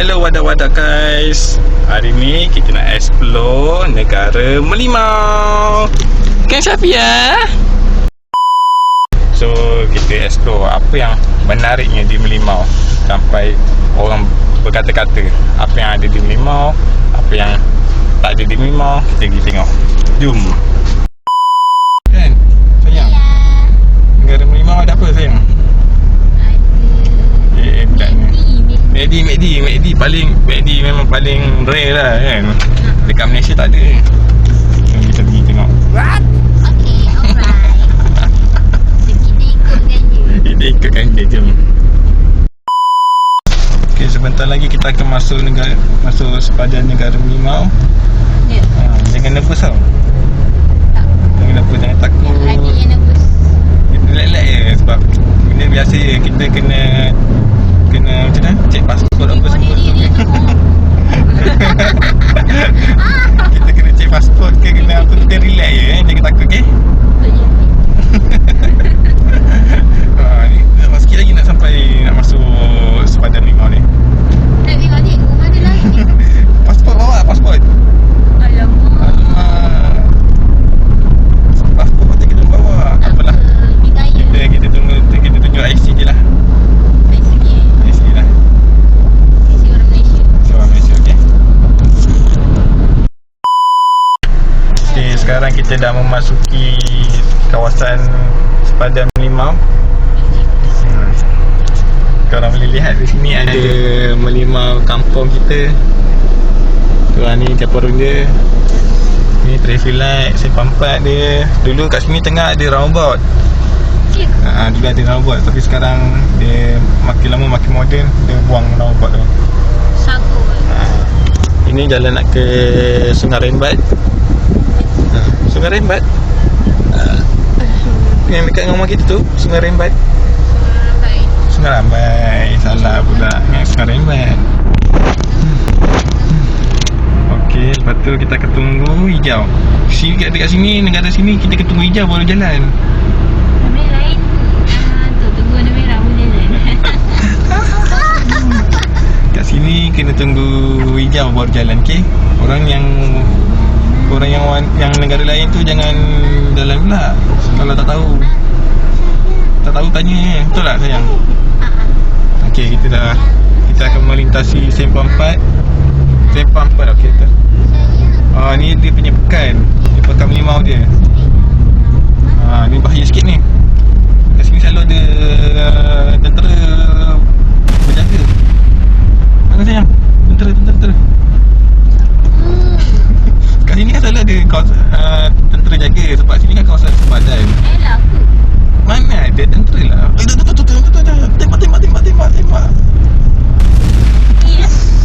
Hello, wadah-wadah guys. Hari ni kita nak explore negara Merlimau. Kan Syafia? So, kita explore apa yang menariknya di Merlimau sampai orang berkata-kata apa yang ada di Merlimau, apa yang tak ada di Merlimau. Kita pergi tengok. Jom. Kan? Sayang? Ya. Negara Merlimau ada apa sayang? McD paling memang paling rare lah kan. Dekat Malaysia tak ada. Jom kita pergi tengok. What? Okay, alright. So, kita ikutkan je. Kita ikutkan dia, jom. Okay, sebentar lagi kita akan masuk sepadan negara Merlimau. Ya. Jangan nervous tau. Tak. Jangan nervous, jangan takut. Hati yang nervous. Kita relax je sebab benda biasa je. Kita kena macam mana? Cek pasport apa semua. Kita kena cek pasport ke kena apa, kita relax je jangan takut, okey? Ni sikit lagi nak sampai nak masuk sepadan Merlimau ni. Nak tengok ni, rumah dia lagi. Pasport bawa, pasport. Alamak. Pasport patut kita bawa. Apalah. Kita tunjuk IC je lah. IC lah. IC orang Malaysia. Orang Malaysia, okey. Okay, sekarang kita dah memasuki kawasan sepadan Merlimau. Korang boleh lihat di sini ada Merlimau kampung kita. Tuan ni caparun dia. Ni traffic light, simpang 4 dia. Dulu kat sini tengah ada roundabout. Dulu ada roundabout tapi sekarang dia makin lama makin moden, dia buang roundabout tu. Sagu. Ini jalan nak ke Sungai Rembat. Sungai Rembat. Yang dekat dengan rumah kita tu, Sungai Rembat. Sungai Rambai. Salah pula. Sungai Rembat. Okey, lepas tu kita akan tunggu hijau. Dekat sini, negara sini kita akan tunggu hijau baru jalan. Namanya lain. Tu tunggu warna merah boleh je. Kat sini kena tunggu hijau baru jalan, okey? Orang yang negara lain tu jangan jalan pula. Kalau tak tahu tanya je. Betul tak sayang? Okey, kita akan melintasi Sempang 4. Sempang 4, okey tu. Ni dia punya pekan. Ni pekan Merlimau dia. Ni bahaya sikit ni. Kat sini selalu ada tentera berjaga. Mana sayang? Tentera. Kat sini kan selalu ada tentera jaga sebab sini kan kawasan sepadan. Elah aku. Mana ada tentera lah. Tembak. Yes.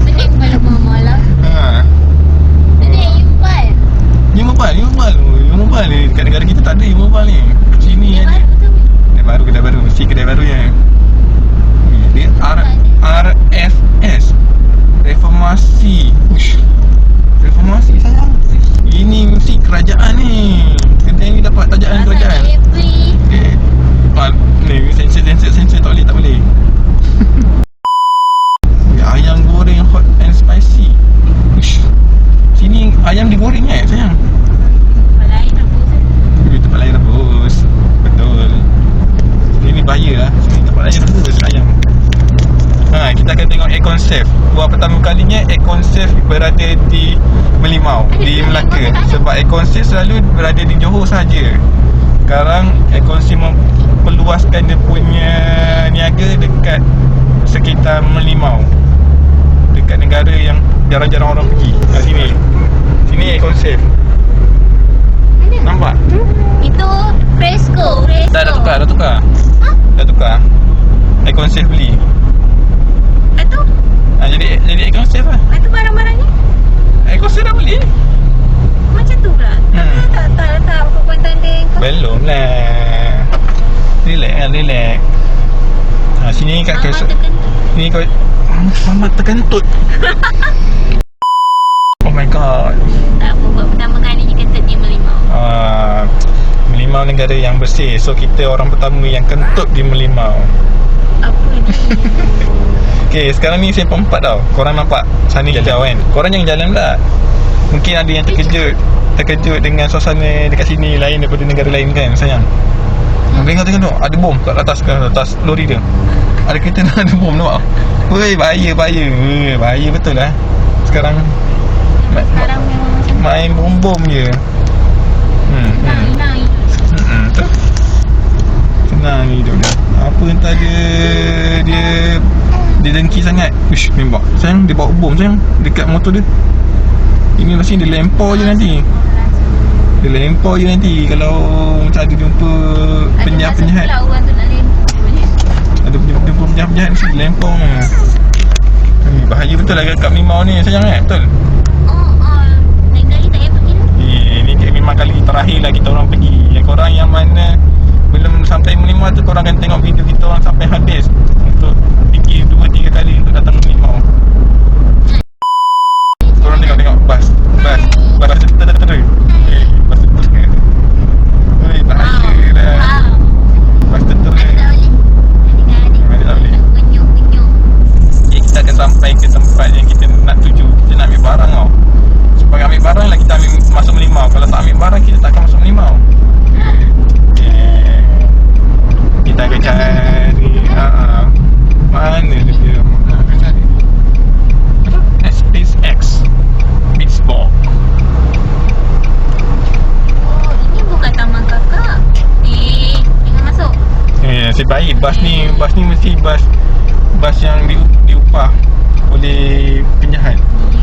Pening kepala mama lah. Pening U-Mobile ni dekat negara kita tak ada U-Mobile ni. Sini ada. Kedai baru. Mesti kedai barunya. Dia RFS. Reformasi. Reformasi sayang. Ini mesti kerajaan ni. Kedai ni dapat tajaan kerajaan. Okay. Ni sensor tak boleh. Ayam goreng hot and spicy. Sini ayam digoreng sayang. Tempat lain rebus. Betul. Ini bahaya lah. Sini tempat lain rebus ayam. Kita akan tengok Econsafe. Buat pertama kalinya Econsafe berada di Merlimau, di Melaka. Sebab Econsafe selalu berada di Johor saja. Sekarang Econsafe memperluaskan dia punya niaga dekat sekitar Merlimau, dekat negara yang jarang-jarang orang pergi. Kat sini Econsafe. Nampak? Itu Fresco. Dah tukar. Dah tukar. Econsafe beli. Itu? Jadi Econsafe lah. Itu barang-barangnya? Econsafe dah beli. Macam tu pula. Tak apa tanda kau. Belum lah. Relax. Sini kat ni kau Mama terkentut. Oh my god. Tak apa, buat pertama kali je kentut di Merlimau. Merlimau negara yang bersih. So kita orang pertama yang kentut di Merlimau. Apa ni? Okay, sekarang ni sempang 4 tau. Korang nampak sana hijau kan? Korang jangan jalan pula. Mungkin ada yang terkejut dengan suasana dekat sini lain daripada negara lain kan sayang. Tengok tu, ada bom kat atas lori dia. Ada kereta dah ada bom, nampak? Woi, bahaya. Bahaya betul lah. Sekarang Sekarang memang macam main bom-bom je. Senang Betul. Senang hidup dia. Apa entah dia dengki sangat. Uish, memang sayang dia bawa bom sayang dekat motor dia. Ini mesti dia lempar je nanti. Dia lempar je nanti kalau macam ada jumpa penjahat-penjahat. Ada orang tu nak lempar je. Ada jumpa penjahat-penjahat mesti dia lempar. Bahaya betul lah kat Mimau ni sayang betul. Naik kali tak payah pergi dah. Ni memang kali terakhir lah kita orang pergi. Yang korang yang mana belum sampai Melimau tu, korang akan tengok video kita orang sampai habis untuk pergi 2-3 kali untuk datang Melimau. Korang tengok bas terus. Bas terus. Oi, bahaya dah. Bas terus. Adik-adik Tak boleh. Penyuk-penyuk. Okay, kita akan sampai ke tempat yang kita nak tuju. Kita nak ambil barang tau. Supaya ambil barang lah kita masuk Melimau. Kalau tak ambil barang kita tak akan masuk Melimau. Kita akan cari mana dia akan cari SpaceX Beachball. Ini bukan taman kakak. Jangan masuk. Nasib baik bas ni mesti bas yang diupah oleh penjahat.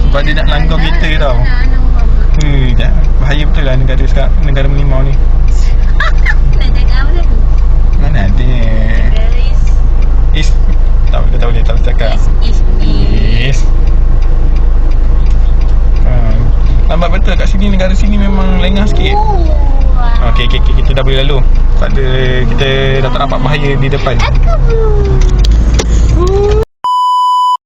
Sebab dia nak langgar kita tau. Bahaya betul lah negara Melimau ni. Nak jaga apa tu? Mana ada Garis tak boleh cakap. Is. Nampak betul kat sini, negara sini memang lengah sikit. Okey, kita dah boleh lalu. Tak ada, kita dah tak nampak bahaya di depan. Aku